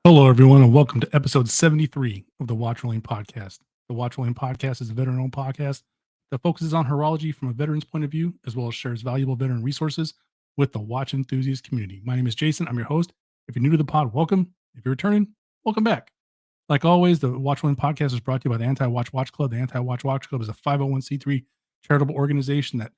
Hello, everyone, and welcome to episode 73 of the WatchRolling podcast. The WatchRolling podcast is a veteran owned podcast that focuses on horology from a veteran's point of view, as well as shares valuable veteran resources with the watch enthusiast community. My name is Jason. I'm your host. If you're new to the pod, welcome. If you're returning, welcome back. Like always, the WatchRolling podcast is brought to you by the Anti-Watch Watch Club. The Anti-Watch Watch Club is a 501c3 charitable organization that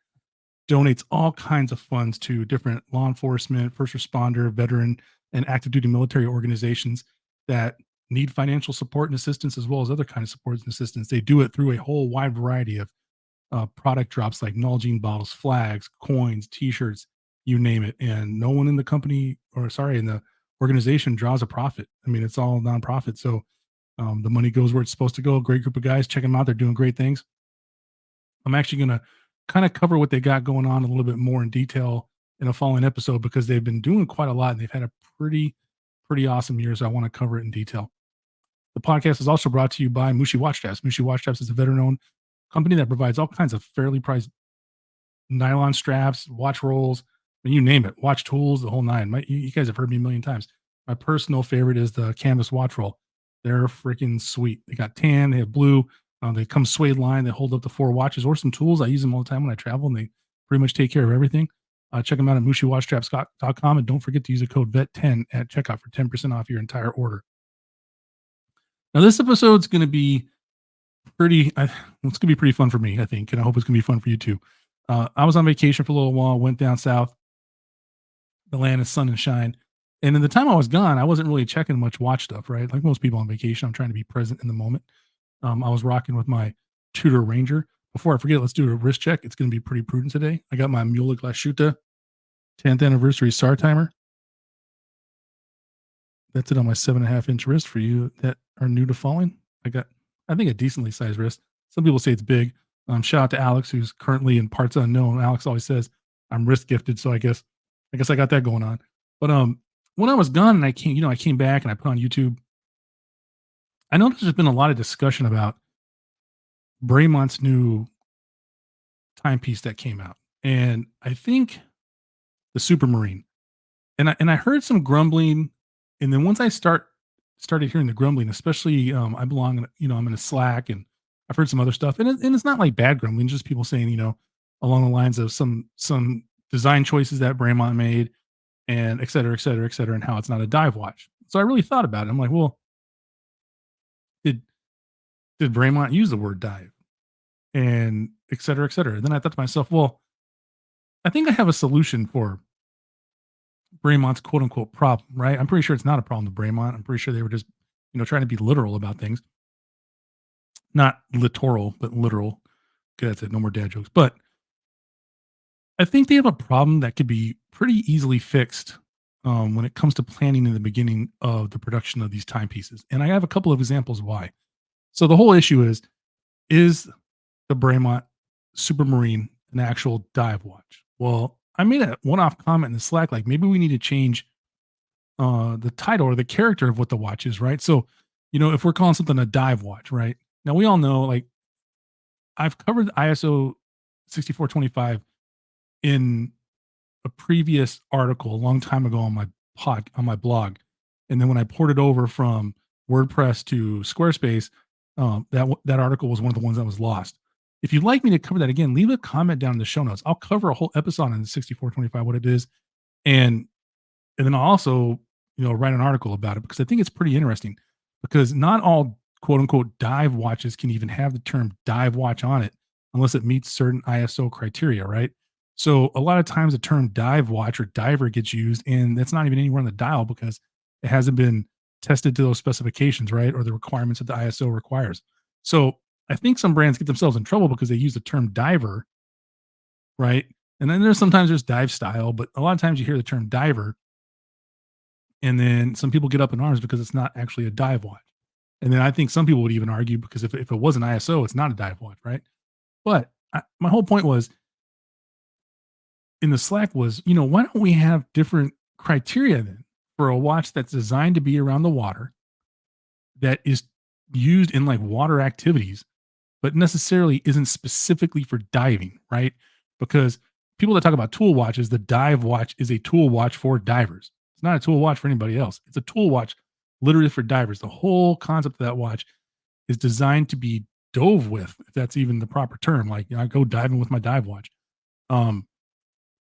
donates all kinds of funds to different law enforcement, first responder, veteran, and active duty military organizations that need financial support and assistance, as well as other kinds of support and assistance. They do it through a whole wide variety of product drops like Nalgene bottles, flags, coins, T-shirts, you name it. And no one in the company, in the organization draws a profit. I mean, it's all nonprofit. So the money goes where it's supposed to go. Great group of guys. Check them out. They're doing great things. I'm actually going to kind of cover what they got going on a little bit more in detail in a following episode because they've been doing quite a lot and they've had a pretty awesome year. So I want to cover it in detail. The podcast is also brought to you by Muhle Watch Straps. Muhle Watch Straps is a veteran-owned company that provides all kinds of fairly priced nylon straps, watch rolls, you name it, watch tools, the whole nine. You guys have heard me a million times. My personal favorite is the canvas watch roll. They're freaking sweet. They got tan, they have blue. They come suede line. They hold up to 4 watches or some tools. I use them all the time when I travel, and they pretty much take care of everything. Check them out at mushlewatchstraps.com, and don't forget to use the code VET10 at checkout for 10% off your entire order. Now, this episode's going to be it's going to be pretty fun for me, I think, and I hope it's going to be fun for you too. I was on vacation for a little while, went down south, the land of sun and shine. And in the time I was gone, I wasn't really checking much watch stuff, right? Like most people on vacation, I'm trying to be present in the moment. I was rocking with my Tudor Ranger. Before I forget, let's do a wrist check. It's going to be pretty prudent today. I got my Muhle Glashutte 10th anniversary SAR timer. That's it on my 7.5-inch wrist for you that are new to following. I think, a decently sized wrist. Some people say it's big. Shout out to Alex, who's currently in parts unknown. Alex always says I'm wrist gifted, so I guess I got that going on. But when I was gone and I came back and I put on YouTube, I noticed there's been a lot of discussion about Bremont's new timepiece that came out, and I think the Supermarine. And I heard some grumbling, and then once I started hearing the grumbling, especially I belong, I'm in a Slack, and I've heard some other stuff, and it's not like bad grumbling, just people saying, along the lines of some design choices that Bremont made, and et cetera, et cetera, et cetera, and how it's not a dive watch. So I really thought about it. I'm like, well, did Bremont use the word dive? And et cetera, et cetera. And then I thought to myself, well, I think I have a solution for Bremont's quote unquote problem, right? I'm pretty sure it's not a problem to Bremont. I'm pretty sure they were just, trying to be literal about things. Not littoral, but literal. Okay, that's it. No more dad jokes. But I think they have a problem that could be pretty easily fixed when it comes to planning in the beginning of the production of these timepieces. And I have a couple of examples why. So the whole issue is the Bremont Supermarine an actual dive watch? Well, I made a one-off comment in the Slack, like maybe we need to change the title or the character of what the watch is, right? So, if we're calling something a dive watch, right? Now we all know, like, I've covered ISO 6425 in a previous article a long time ago on my blog, and then when I ported over from WordPress to Squarespace, that article was one of the ones that was lost. If you'd like me to cover that again, leave a comment down in the show notes. I'll cover a whole episode on the 6425, what it is, and then I'll also write an article about it because I think it's pretty interesting. Because not all quote unquote dive watches can even have the term dive watch on it unless it meets certain ISO criteria, right? So a lot of times the term dive watch or diver gets used, and that's not even anywhere on the dial because it hasn't been tested to those specifications, right? Or the requirements that the ISO requires. So I think some brands get themselves in trouble because they use the term diver, right? And then there's dive style, but a lot of times you hear the term diver, and then some people get up in arms because it's not actually a dive watch. And then I think some people would even argue because if it was an ISO, it's not a dive watch, right? But my whole point was in the Slack was, why don't we have different criteria then for a watch that's designed to be around the water, that is used in like water activities, but necessarily isn't specifically for diving, right? Because people that talk about tool watches, the dive watch is a tool watch for divers. It's not a tool watch for anybody else. It's a tool watch literally for divers. The whole concept of that watch is designed to be dove with, if that's even the proper term. Like, I go diving with my dive watch. Um,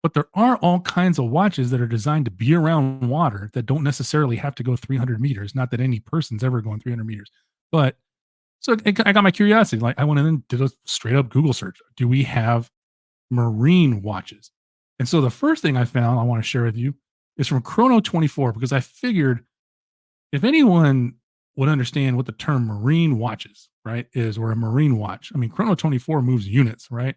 but there are all kinds of watches that are designed to be around water that don't necessarily have to go 300 meters. Not that any person's ever going 300 meters, but so I got my curiosity. Like, I went in and did a straight up Google search. Do we have marine watches? And so the first thing I found I want to share with you is from Chrono 24, because I figured if anyone would understand what the term marine watches, right, is, or a marine watch. I mean, Chrono 24 moves units, right?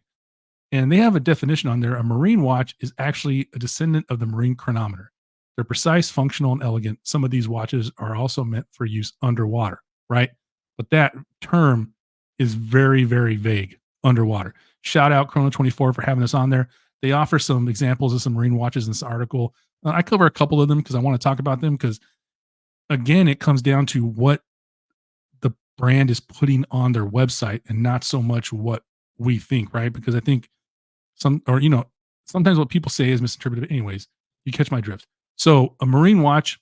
And they have a definition on there. A marine watch is actually a descendant of the marine chronometer. They're precise, functional, and elegant. Some of these watches are also meant for use underwater, right? But that term is very, very vague, underwater. Shout out Chrono 24 for having this on there. They offer some examples of some marine watches in this article. I cover a couple of them because I want to talk about them because, again, it comes down to what the brand is putting on their website and not so much what we think, right? Because I think sometimes what people say is misinterpreted. Anyways, you catch my drift. So a marine watch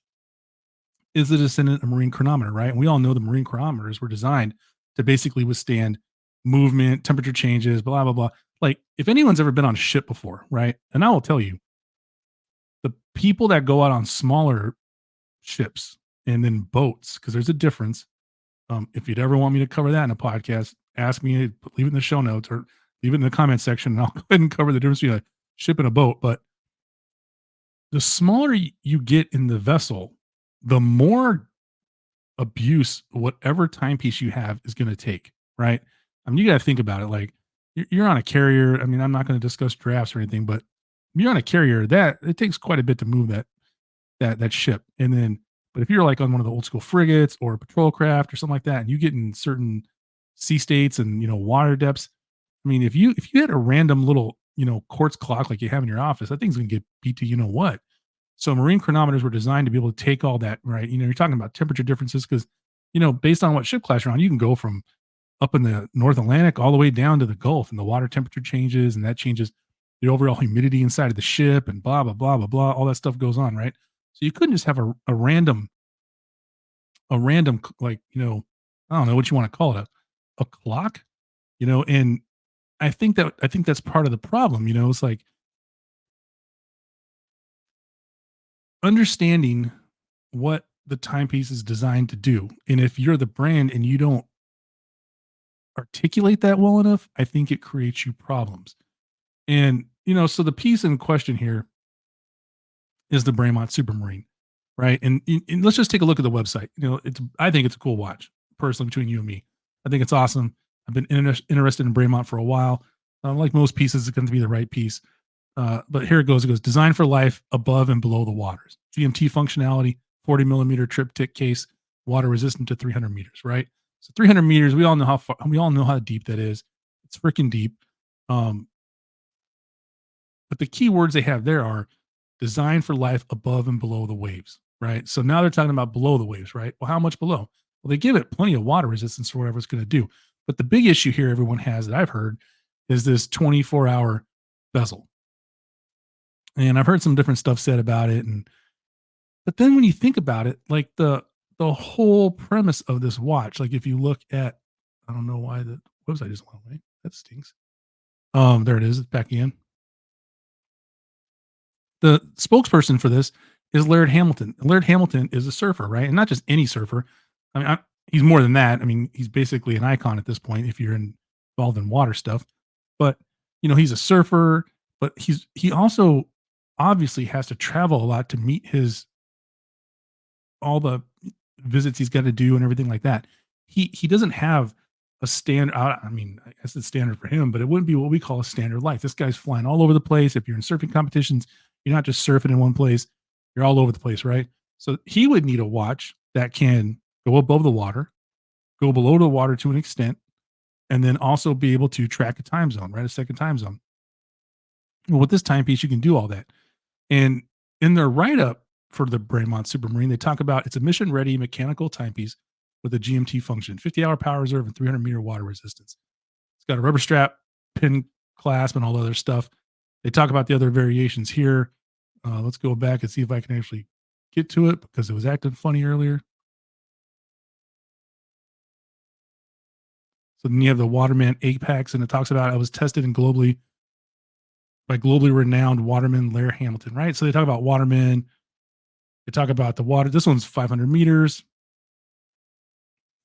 is the descendant of marine chronometer, right? And we all know the marine chronometers were designed to basically withstand movement, temperature changes, blah, blah, blah. Like, if anyone's ever been on a ship before, right? And I will tell you, the people that go out on smaller ships and then boats, because there's a difference. If you'd ever want me to cover that in a podcast, ask me, leave it in the show notes or leave it in the comment section, and I'll go ahead and cover the difference between a ship and a boat. But the smaller you get in the vessel, the more abuse whatever timepiece you have is going to take, right? I mean, you got to think about it. Like, you're on a carrier. I mean, I'm not going to discuss drafts or anything, but you're on a carrier that it takes quite a bit to move that ship. And then, but if you're like on one of the old school frigates or a patrol craft or something like that, and you get in certain sea states and water depths, I mean, if you had a random little quartz clock like you have in your office, that thing's gonna get beat to what. So marine chronometers were designed to be able to take all that, right? You're talking about temperature differences because based on what ship class you're on, you can go from up in the North Atlantic all the way down to the Gulf, and the water temperature changes, and that changes the overall humidity inside of the ship, and blah blah blah blah blah. All that stuff goes on, right? So you couldn't just have a random like I don't know what you want to call it, a clock, and I think that's part of the problem. It's like understanding what the timepiece is designed to do, and if you're the brand and you don't articulate that well enough, I think it creates you problems. And so the piece in question here is the Bremont Supermarine, right? And let's just take a look at the website. I think it's a cool watch, personally, between you and me. I think it's awesome. I've been interested in Bremont for a while. Like most pieces, it's going to be the right piece. But here it goes. It goes designed for life above and below the waters. GMT functionality, 40 millimeter triptych case, water resistant to 300 meters, right? So 300 meters, we all know how far, we all know how deep that is. It's freaking deep. Um, but the key words they have there are designed for life above and below the waves, right? So now they're talking about below the waves, right? Well, how much below? Well, they give it plenty of water resistance for whatever it's going to do. But the big issue here everyone has that I've heard is this 24-hour bezel. And I've heard some different stuff said about it. But then when you think about it, like the whole premise of this watch, like if you look at, I don't know why the website just went away. That stinks. There it is. It's back in. The spokesperson for this is Laird Hamilton. Laird Hamilton is a surfer, right? And not just any surfer. I mean, he's more than that. I mean, he's basically an icon at this point if you're involved in water stuff. But he's a surfer, but he also obviously has to travel a lot to meet his all the visits he's got to do and everything like that. He doesn't have a standard. I mean, I guess it's standard for him, but it wouldn't be what we call a standard life. This guy's flying all over the place. If you're in surfing competitions, you're not just surfing in one place. You're all over the place, right? So he would need a watch that can go above the water, go below the water to an extent, and then also be able to track a time zone, right? A second time zone. Well, with this timepiece, you can do all that. And in their write up for the Bremont Supermarine, they talk about it's a mission ready mechanical timepiece with a GMT function, 50-hour power reserve, and 300-meter water resistance. It's got a rubber strap, pin clasp, and all the other stuff. They talk about the other variations here. Let's go back and see if I can actually get to it because it was acting funny earlier. So then you have the Waterman Apex, and it talks about it was tested in globally by globally renowned waterman Lair Hamilton, right? So they talk about watermen, they talk about the water. This one's 500 meters,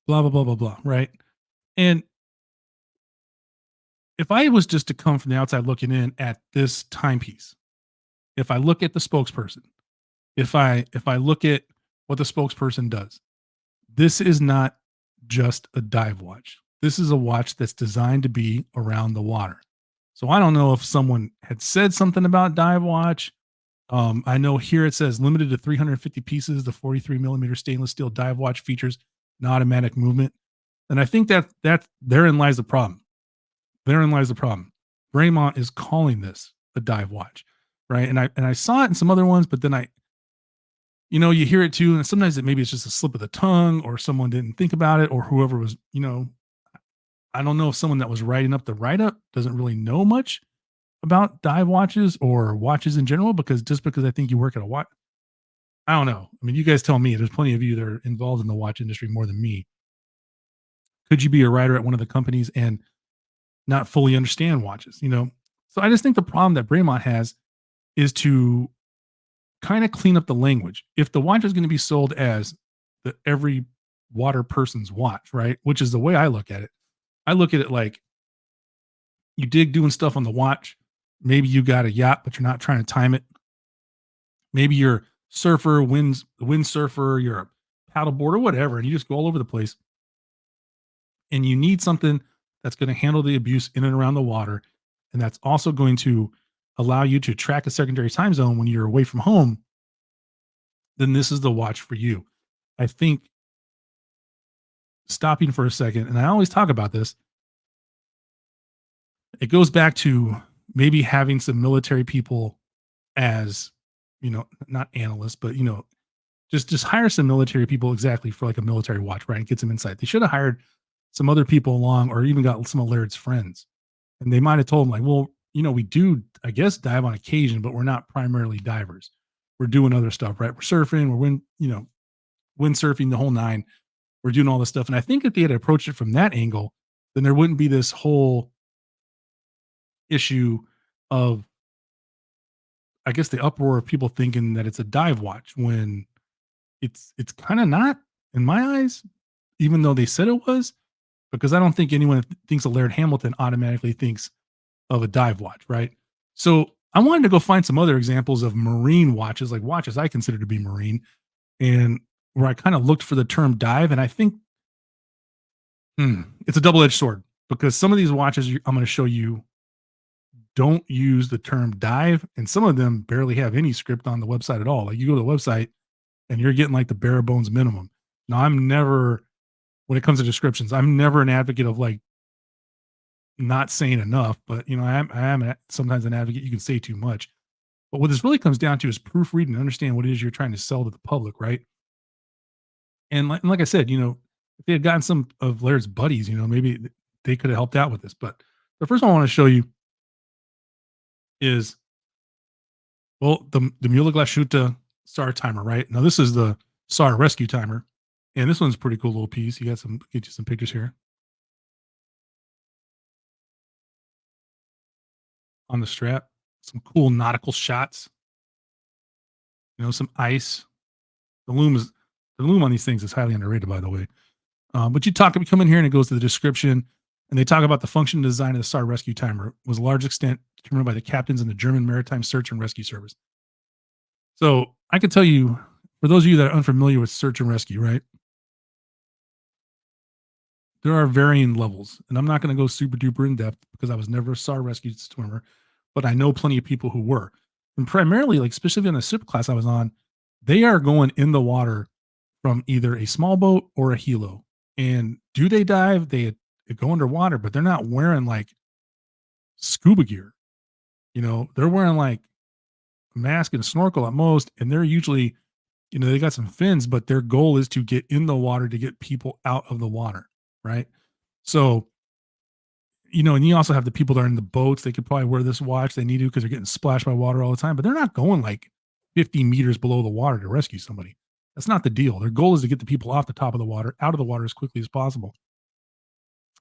blah, blah, blah, blah, blah, right? And if I was just to come from the outside looking in at this timepiece, if I look at the spokesperson, if I look at what the spokesperson does, this is not just a dive watch. This is a watch that's designed to be around the water. So I don't know if someone had said something about dive watch. I know here it says limited to 350 pieces. The 43 millimeter stainless steel dive watch features an automatic movement, and I think that therein lies the problem. Therein lies the problem. Bremont is calling this a dive watch, right? And I saw it in some other ones, but then you hear it too, and sometimes maybe it's just a slip of the tongue, or someone didn't think about it, or whoever was, I don't know if someone that was writing up the write up doesn't really know much about dive watches or watches in general, because just because I think you work at a watch, I don't know. I mean, you guys tell me. There's plenty of you that are involved in the watch industry more than me. Could you be a writer at one of the companies and not fully understand watches? So I just think the problem that Bremont has is to kind of clean up the language. If the watch is going to be sold as the every water person's watch, right? Which is the way I look at it. I look at it like you dig doing stuff on the watch. Maybe you got a yacht, but you're not trying to time it. Maybe you're surfer, windsurfer, you're a paddleboard or whatever, and you just go all over the place. And you need something that's going to handle the abuse in and around the water. And that's also going to allow you to track a secondary time zone when you're away from home. Then this is the watch for you. I think stopping for a second, and I always talk about this, it goes back to maybe having some military people as, not analysts, but, just hire some military people exactly for like a military watch, right? And get some insight. They should have hired some other people along, or even got some of Laird's friends. And they might have told him, like, well, we do, I guess, dive on occasion, but we're not primarily divers. We're doing other stuff, right? We're surfing, windsurfing, the whole nine. We're doing all this stuff. And I think if they had approached it from that angle, then there wouldn't be this whole issue of, I guess, the uproar of people thinking that it's a dive watch when it's kind of not, in my eyes, even though they said it was, because I don't think anyone that thinks of Laird Hamilton automatically thinks of a dive watch, right? So I wanted to go find some other examples of marine watches, like watches I consider to be marine, and where I kind of looked for the term dive. And I think it's a double edged sword, because some of these watches I'm going to show you don't use the term dive, and some of them barely have any script on the website at all. Like, you go to the website and you're getting like the bare bones minimum. Now, I'm never, when it comes to descriptions, I'm never an advocate of like not saying enough, but I am sometimes an advocate. You can say too much, but what this really comes down to is proofreading and understand what it is you're trying to sell to the public, right? And like I said, if they had gotten some of Laird's buddies, maybe they could have helped out with this. But the first one I want to show you is, well, the Muhle Glashutte SAR timer, right? Now this is the SAR rescue timer, and this one's a pretty cool little piece. Get you some pictures here on the strap. Some cool nautical shots. Some ice. The loom on these things is highly underrated, by the way. But you come in here and it goes to the description, and they talk about the function and design of the SAR rescue timer was a large extent determined by the captains in the German Maritime Search and Rescue Service. So I can tell you, for those of you that are unfamiliar with search and rescue, right? There are varying levels, and I'm not going to go super duper in depth because I was never a SAR rescue swimmer, but I know plenty of people who were. And primarily, like especially in the SIP class I was on, they are going in the water from either a small boat or a helo. And do they dive? They go underwater, but they're not wearing like scuba gear. They're wearing like a mask and a snorkel at most, and they're usually, they got some fins, but their goal is to get in the water to get people out of the water, right? So, and you also have the people that are in the boats. They could probably wear this watch. They need to because they're getting splashed by water all the time, but they're not going like 50 meters below the water to rescue somebody. That's not the deal. Their goal is to get the people off the top of the water, out of the water as quickly as possible.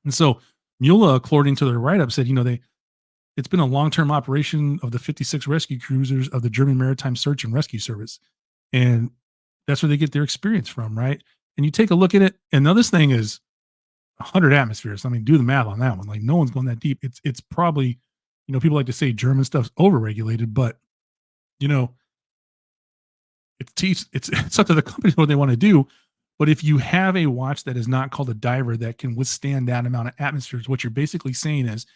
And so Muhle, according to their write-up, said, it's been a long-term operation of the 56 rescue cruisers of the German Maritime Search and Rescue Service. And that's where they get their experience from, right? And you take a look at it, and now this thing is 100 atmospheres. I mean, do the math on that one. Like, no one's going that deep. It's probably, people like to say German stuff's overregulated, but you know, it's up to the company what they want to do. But if you have a watch that is not called a diver that can withstand that amount of atmospheres, what you're basically saying is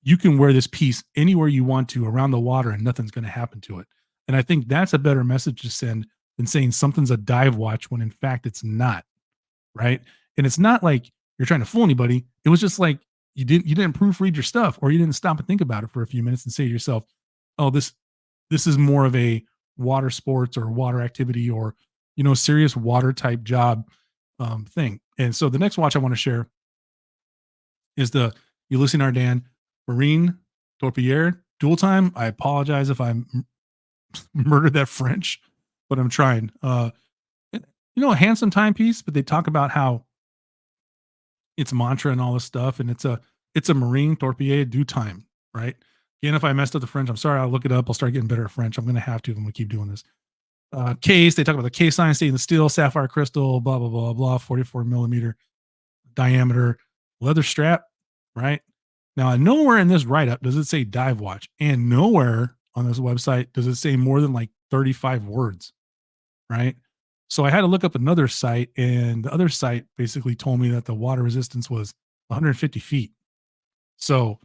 you can wear this piece anywhere you want to around the water and nothing's going to happen to it. And I think that's a better message to send than saying something's a dive watch when in fact it's not, right? And it's not like you're trying to fool anybody. It was just like you didn't proofread your stuff, or you didn't stop and think about it for a few minutes and say to yourself, "Oh, this is more of a water sports or water activity, or serious water type job thing." And so the next watch I want to share is the Ulysse Nardin Marine Torpillere dual time. I apologize if I murdered that French, but I'm trying. A handsome timepiece, but they talk about how it's mantra and all this stuff, and it's a Marine Torpillere du time, right? Again, if I messed up the French, I'm sorry. I'll look it up. I'll start getting better at French. I'm going to have to if I'm going to keep doing this. Case, they talk about the case sign, stainless steel, sapphire crystal, blah, blah, blah, blah, 44 millimeter diameter, leather strap, right? Now, nowhere in this write-up does it say dive watch, and nowhere on this website does it say more than like 35 words, right? So I had to look up another site, and the other site basically told me that the water resistance was 150 feet. So,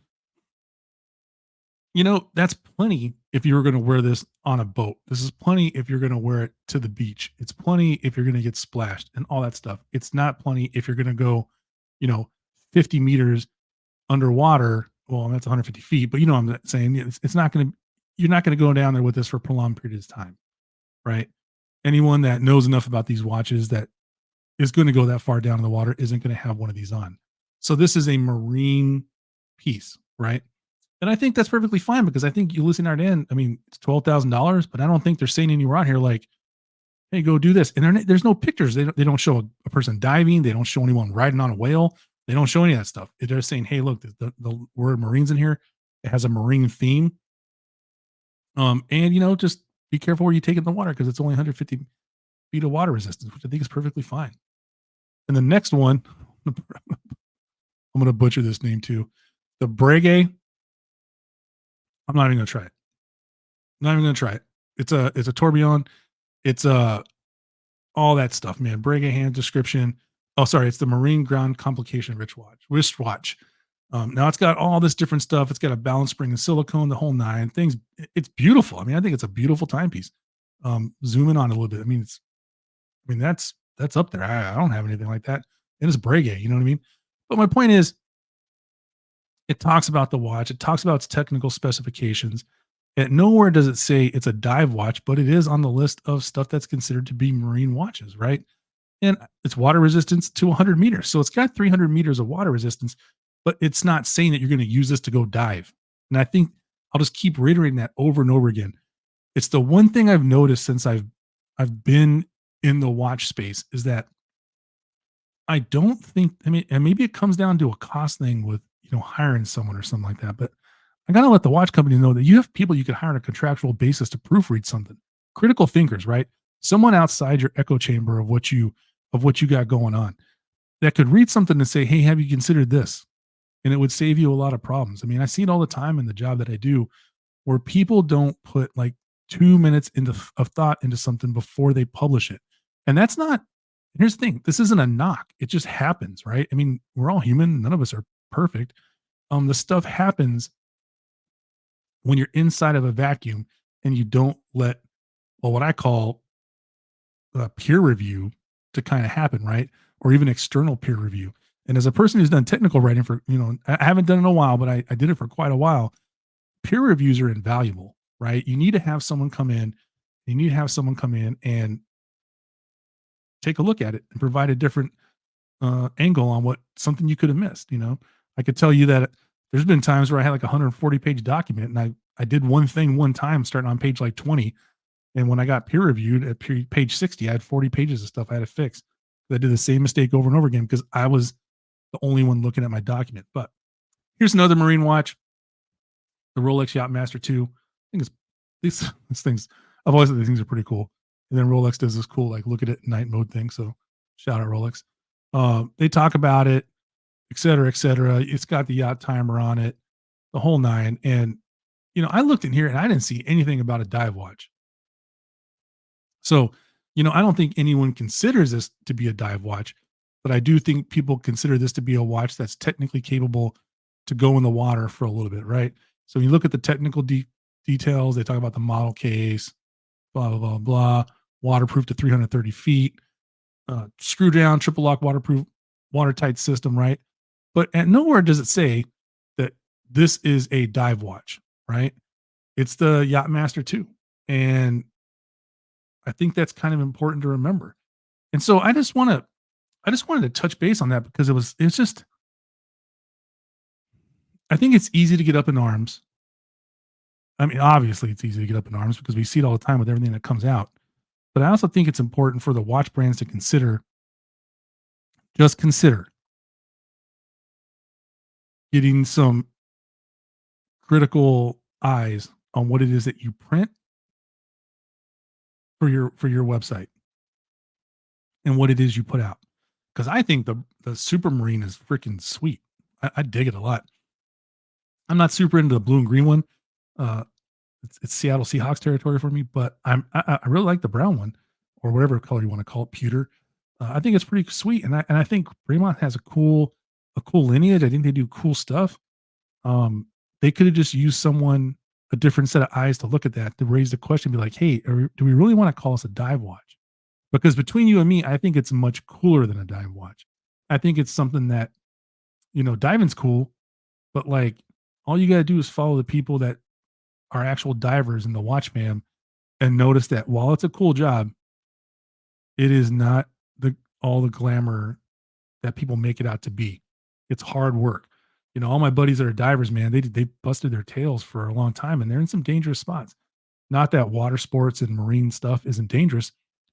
that's plenty if you were going to wear this on a boat. This is plenty if you're going to wear it to the beach. It's plenty if you're going to get splashed and all that stuff. It's not plenty if you're going to go, you know, 50 meters underwater. Well, that's 150 feet, but I'm saying it's not going to, you're not going to go down there with this for prolonged periods of time, right? Anyone that knows enough about these watches that is going to go that far down in the water isn't going to have one of these on. So this is a marine piece, right? And I think that's perfectly fine, because I think Ulysse Nardin, I mean, it's $12,000, but I don't think they're saying anywhere on here like, hey, go do this. And there's no pictures. They don't show a person diving. They don't show anyone riding on a whale. They don't show any of that stuff. They're just saying, hey, look, the word Marines in here. It has a marine theme. And just be careful where you take it in the water, because it's only 150 feet of water resistance, which I think is perfectly fine. And the next one, I'm going to butcher this name too. The Breguet. I'm not even going to try it. Not even going to try it. It's a tourbillon. It's all that stuff, man. Breguet hand description. Oh, sorry. It's the Marine Ground Complication wristwatch. Now it's got all this different stuff. It's got a balance spring and silicone, the whole nine things. It's beautiful. I mean, I think it's a beautiful timepiece. Zoom in on it a little bit. I mean, that's up there. I don't have anything like that. And it's Breguet, you know what I mean? But my point is, it talks about the watch. It talks about its technical specifications. And nowhere does it say it's a dive watch, but it is on the list of stuff that's considered to be marine watches, right? And it's water resistance to 100 meters. So it's got 300 meters of water resistance, but it's not saying that you're going to use this to go dive. And I think I'll just keep reiterating that over and over again. It's the one thing I've noticed since I've been in the watch space, is that I don't think, I mean, and maybe it comes down to a cost thing with, hiring someone or something like that. But I got to let the watch company know that you have people you can hire on a contractual basis to proofread something. Critical thinkers, right? Someone outside your echo chamber of what you got going on, that could read something and say, hey, have you considered this? And it would save you a lot of problems. I mean, I see it all the time in the job that I do, where people don't put like 2 minutes of thought into something before they publish it. And that's not, here's the thing, this isn't a knock. It just happens, right? I mean, we're all human. None of us are perfect. The stuff happens when you're inside of a vacuum and you don't let, well, what I call peer review to kind of happen, right? Or even external peer review. And as a person who's done technical writing for, I haven't done it in a while, but I did it for quite a while. Peer reviews are invaluable, right? You need to have someone come in. You need to have someone come in and take a look at it and provide a different angle on what something you could have missed. I could tell you that there's been times where I had like a 140-page document, and I did one thing one time starting on page like 20. And when I got peer reviewed at page 60, I had 40 pages of stuff I had to fix. I did the same mistake over and over again because I was the only one looking at my document. But here's another marine watch, the Rolex Yachtmaster 2. I think it's these things. I've always thought these things are pretty cool. And then Rolex does this cool like look at it night mode thing. So shout out Rolex. They talk about it, et cetera, et cetera. It's got the yacht timer on it, the whole nine. And I looked in here and I didn't see anything about a dive watch. So, I don't think anyone considers this to be a dive watch, but I do think people consider this to be a watch that's technically capable to go in the water for a little bit, right? So when you look at the technical details, they talk about the model case, blah, blah, blah, blah, waterproof to 330 feet, screw down, triple lock, waterproof, watertight system, right? But at nowhere does it say that this is a dive watch, right? It's the Yachtmaster 2. And I think that's kind of important to remember. And so I just wanted to touch base on that because it's just, I think it's easy to get up in arms. I mean, obviously it's easy to get up in arms because we see it all the time with everything that comes out. But I also think it's important for the watch brands to consider getting some critical eyes on what it is that you print for your website and what it is you put out. Because I think the Supermarine is freaking sweet. I dig it a lot. I'm not super into the blue and green one. It's Seattle Seahawks territory for me, but I really like the brown one or whatever color you want to call it, pewter. I think it's pretty sweet, and I think Bremont has a cool lineage. I think they do cool stuff. They could have just used a different set of eyes to look at that, to raise the question, be like, hey, do we really want to call this a dive watch? Because between you and me, I think it's much cooler than a dive watch. I think it's something that, diving's cool, but like all you got to do is follow the people that are actual divers in the watch fam and notice that while it's a cool job, it is not all the glamour that people make it out to be. It's hard work. All my buddies that are divers, man, they busted their tails for a long time and they're in some dangerous spots. Not that water sports and marine stuff isn't dangerous,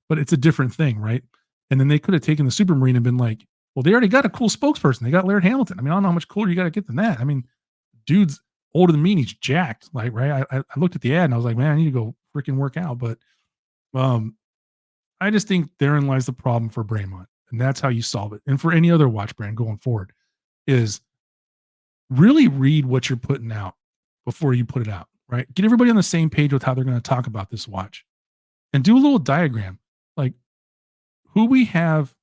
but it's a different thing, right? And then they could have taken the Supermarine and been like, well, they already got a cool spokesperson. They got Laird Hamilton. I mean, I don't know how much cooler you got to get than that. I mean, dude's older than me and he's jacked. Like, right? I looked at the ad and I was like, man, I need to go freaking work out. But I just think therein lies the problem for Bremont. And that's how you solve it. And for any other watch brand going forward is really read what you're putting out before you put it out, right? Get everybody on the same page with how they're going to talk about this watch and do a little diagram. Like who we have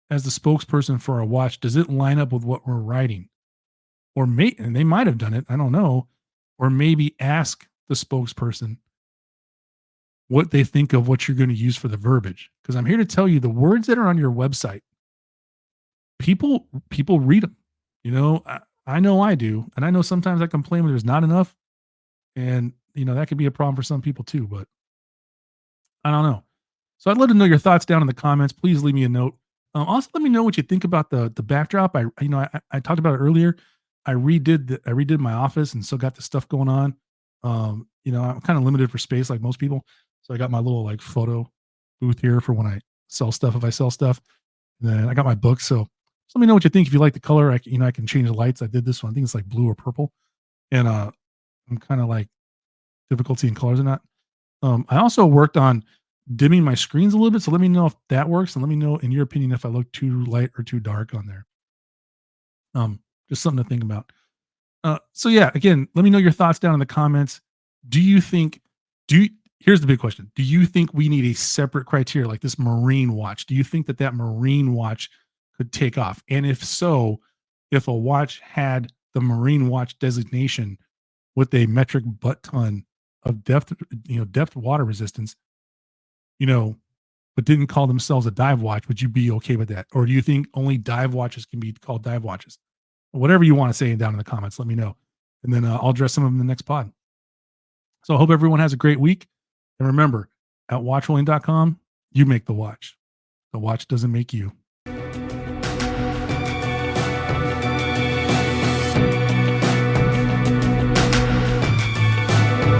as the spokesperson for our watch, does it line up with what we're writing? And they might have done it, I don't know. Or maybe ask the spokesperson what they think of what you're going to use for the verbiage. Because I'm here to tell you the words that are on your website, people read them. I know I do. And I know sometimes I complain when there's not enough. And, that could be a problem for some people too, but I don't know. So I'd love to know your thoughts down in the comments. Please leave me a note. Also, let me know what you think about the backdrop. I talked about it earlier. I redid my office and still got the stuff going on. I'm kind of limited for space like most people. So I got my little like photo booth here for when I sell stuff, if I sell stuff. And then I got my books. So just let me know what you think. If you like the color, I can change the lights. I did this one. I think it's like blue or purple. And I'm kind of like difficulty in colors or not. I also worked on dimming my screens a little bit. So let me know if that works. And let me know in your opinion, if I look too light or too dark on there. Just something to think about. So yeah, again, let me know your thoughts down in the comments. Here's the big question. Do you think we need a separate criteria like this marine watch? Do you think that marine watch could take off? And if so, if a watch had the marine watch designation with a metric butt ton of depth water resistance, but didn't call themselves a dive watch, would you be okay with that? Or do you think only dive watches can be called dive watches? Whatever you want to say down in the comments, let me know. And then I'll address some of them in the next pod. So I hope everyone has a great week. And remember, at watchrolling.com, you make the watch. The watch doesn't make you.